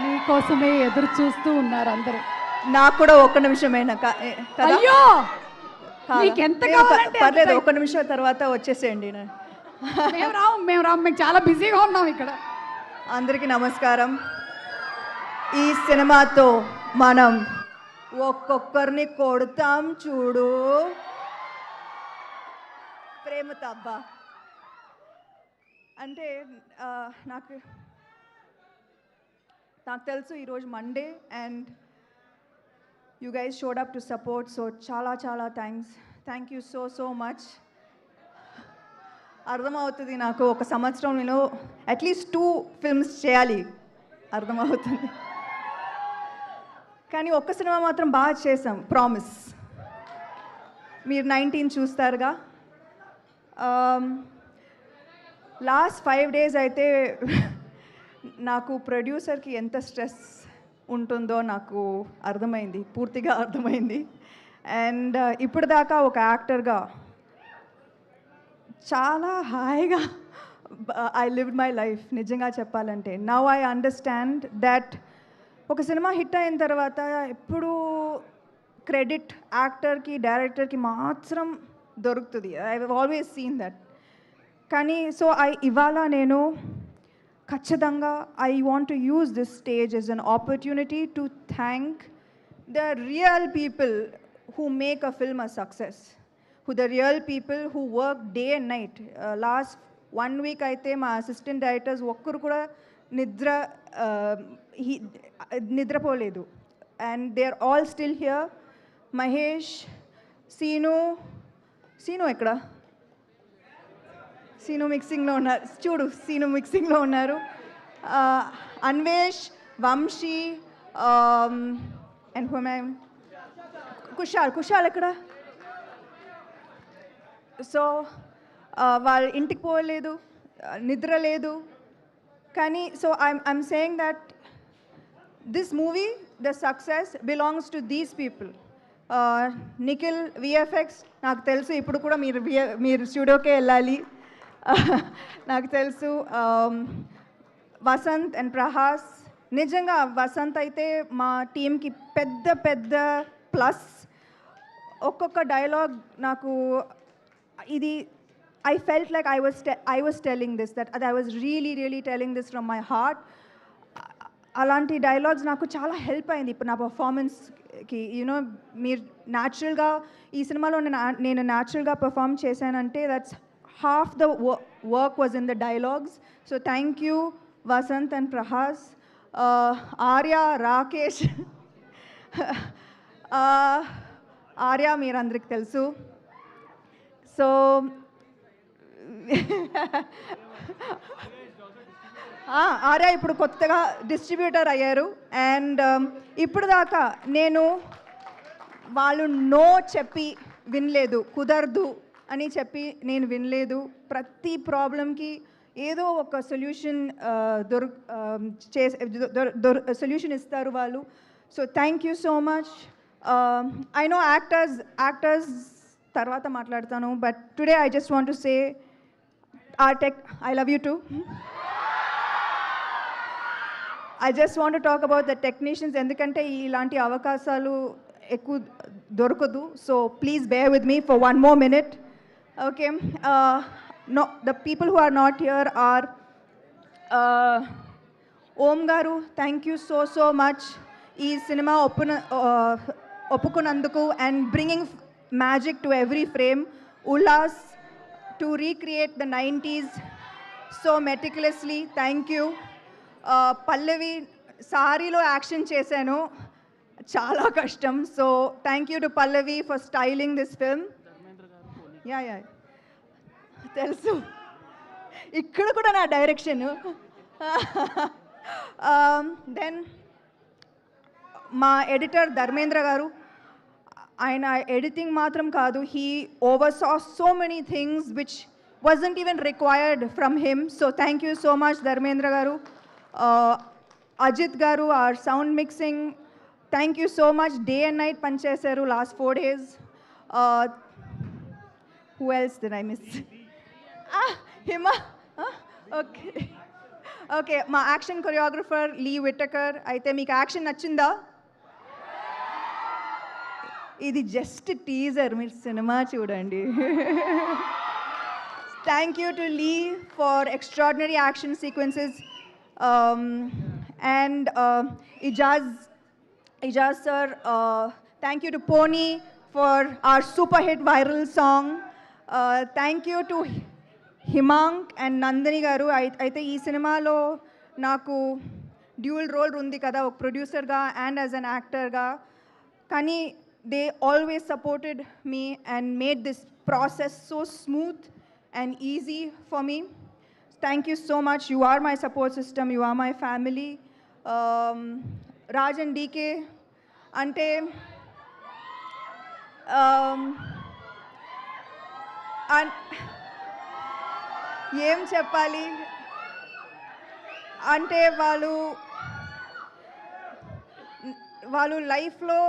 నీకోసమే ఎదురు చూస్తూ ఉన్నారు అందరూ. నాకు కూడా ఒక్క నిమిషమేనా అయ్యో నీకెంత కావాలంటే పర్లేదు, ఒక్క నిమిషం తర్వాత వచ్చేసేయండి. మేము రాము మేము చాలా బిజీగా ఉన్నాం ఇక్కడ. అందరికీ నమస్కారం. ఈ సినిమాతో మనం ఒక్కొక్కరిని కొడతాం చూడు ప్రేమతో. అబ్బా అంటే నాకు తెలుసు ఈరోజు Monday and you guys showed up to support. So చాలా చాలా థ్యాంక్ యూ సో మచ్. అర్థమవుతుంది నాకు ఒక సంవత్సరం నేను అట్లీస్ట్ 2 ఫిల్మ్స్ చేయాలి, అర్థమవుతుంది. కానీ ఒక్క సినిమా మాత్రం బాగా చేసాం, ప్రామిస్. మీరు 19 చూస్తారుగా. లాస్ట్ 5 days అయితే నాకు ప్రొడ్యూసర్కి ఎంత స్ట్రెస్ ఉంటుందో నాకు అర్థమైంది, పూర్తిగా అర్థమైంది. అండ్ ఇప్పుడు దాకా ఒక యాక్టర్గా చాలా హాయిగా ఐ లివ్డ్ మై లైఫ్, నిజంగా చెప్పాలంటే. నౌ ఐ అండర్స్టాండ్ దట్ ఒక సినిమా హిట్ అయిన తర్వాత ఎప్పుడు క్రెడిట్ యాక్టర్కి డైరెక్టర్కి మాత్రం దొరుకుతుంది. I have always seen that. కానీ సో ఇవాళ నేను ఖచ్చితంగా I want to use this stage as an opportunity to thank the real people who make a film a success, who the real people who work day and night. Last 1 week aithe ma assistant directors okkaru kuda nidra poledu and they are all still here. Mahesh, Seenu ekkada? Seenu mixing lo unnaru, chudu Seenu mixing lo unnaru. Anvesh, Vamshi, and who am I? Kushal ఎక్కడ? So వాళ్ళ ఇంటికి పోలేదు, నిద్ర లేదు. కానీ so I'm saying that this movie the success belongs to these people. Nikhil VFX, నాకు తెలుసు ఇప్పుడు కూడా మీరు స్టూడియోకే వెళ్ళాలి. నాకు తెలుసు. వసంత్ అండ్ ప్రహాస్, నిజంగా వసంత్ అయితే మా టీంకి పెద్ద ప్లస్. ఒక్కొక్క డైలాగ్ నాకు ఇది I felt like I was telling this, that I was really telling this from my heart. అలాంటి డైలాగ్స్ నాకు చాలా హెల్ప్ అయింది ఇప్పుడు నా పర్ఫార్మెన్స్కి. యూనో మీరు న్యాచురల్గా ఈ సినిమాలో నేను న్యాచురల్గా పర్ఫామ్ చేశానంటే that's half the work was in the dialogues. So thank you Vasanth and Prahas. Arya, Rakesh. Arya మీరందరికి తెలుసు. సో ఆర్య ఇప్పుడు కొత్తగా డిస్ట్రిబ్యూటర్ అయ్యారు. అండ్ ఇప్పుడు దాకా నేను వాళ్ళు నో చెప్పి వినలేదు, కుదరదు అని చెప్పి నేను వినలేదు. ప్రతి ప్రాబ్లంకి ఏదో ఒక సొల్యూషన్ సొల్యూషన్ ఇస్తారు వాళ్ళు. So thank you so much. I know actors tarvata maatladtanu, but today I just want to say our tech, I love you too. I just want to talk about the technicians endukante ilanti avakasalu ekku dorukadu. So please bear with me for one more minute. Okay. No, the people who are not here are Om garu, thank you so much. Ee cinema ఒప్పుకున్నందుకు and bringing magic to every frame. Ullas, to recreate the 90s so meticulously, thank you. Pallavi, సారీలో action చేశాను, చాలా కష్టం. So thank you to Pallavi for styling this film. Yeah తెలుసు, ఇక్కడ కూడా నా direction. Then మా ఎడిటర్ ధర్మేంద్ర గారు, ఆయన ఎడిటింగ్ మాత్రం కాదు, he oversaw so many things which wasn't even required from him. So thank you so much Dharmendra garu. Ajit garu, our sound mixing, thank you so much. Day and night panchesaru last 4 days. Who else did I miss? Hima. Okay. Okay, మా action choreographer Lee Whittaker. అయితే మీకు action నచ్చిందా? ఇది just teaser, మీరు cinema చూడండి. Thank you to Lee for extraordinary action sequences and Ijaz sir, thank you to Pony for our super hit viral song. Thank you to Himang and Nandini garu. అయితే ఈ సినిమాలో నాకు dual role ఉంది కదా, ఒక ప్రొడ్యూసర్గా and as an యాక్టర్గా. కానీ they always supported me and made this process so smooth and easy for me. Thank you so much. You are my support system, you are my family. Raj and DK అంటే ఏం చెప్పాలి అంటే వాళ్ళు లైఫ్లో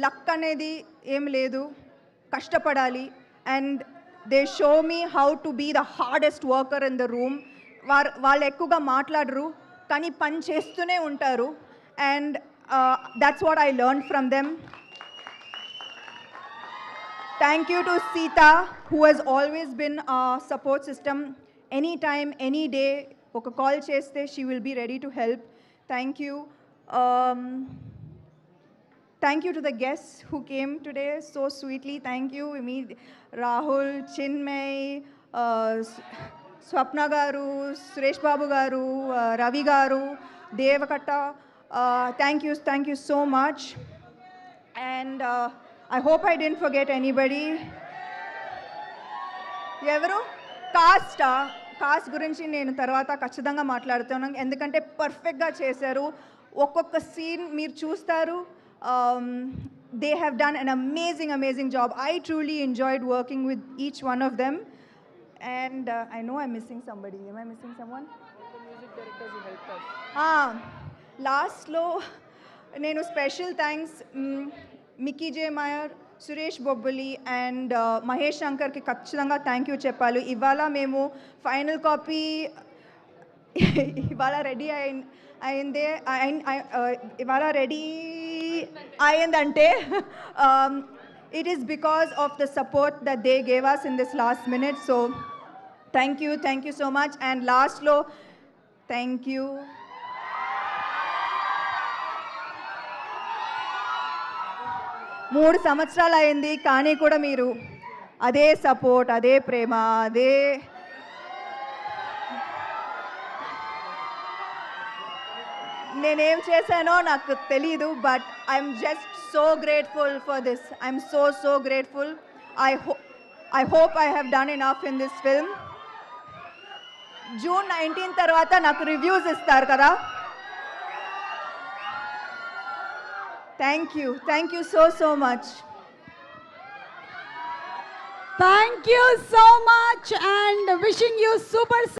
luck అనేది ఏం లేదు, కష్టపడాలి. And they show me how to be the hardest worker in the room. వాళ్ళు ఎక్కువగా మాట్లాడరు కానీ పని చేస్తూనే ఉంటారు. And that's what I learned from them. Thank you to Sita, who has always been our support system. Anytime, any day, oka call cheste, she will be ready to help. Thank you. Thank you to the guests who came today so sweetly. Thank you. Me, Rahul, Chinmay, Swapna garu, Suresh Babu garu, Ravi garu, Devakatta. Thank you so much. And I hope I didn't forget anybody. ఎవరు cost గురించి నేను తర్వాత ఖచ్చితంగా మాట్లాడుతున్నాను, ఎందుకంటే పర్ఫెక్ట్గా చేశారు. ఒక్కొక్క సీన్ మీరు చూస్తారు. They have done an amazing job. I truly enjoyed working with each one of them. And I know I'm missing somebody. Am I missing someone? The music directors who helped us. లాస్ట్లో నేను special thanks Mickey J Meyer, Suresh Bobbili and Mahesh శంకర్కి ఖచ్చితంగా thank you చెప్పాలి. ఇవాళ మేము final copy ఇవాళ ready అయిందంటే it is because of the support that they gave us in this last minute. So thank you so much. And last lo, thank you. 3 సంవత్సరాలు అయింది కానీ కూడా మీరు అదే సపోర్ట్, అదే ప్రేమ, అదే నేనేం చేశానో నాకు తెలీదు. But I'm just so grateful for this. I'm so grateful. I hope I have done enough in this film. June 19 తర్వాత నాకు రివ్యూస్ ఇస్తారు కదా. Thank you so much. Thank you so much and wishing you super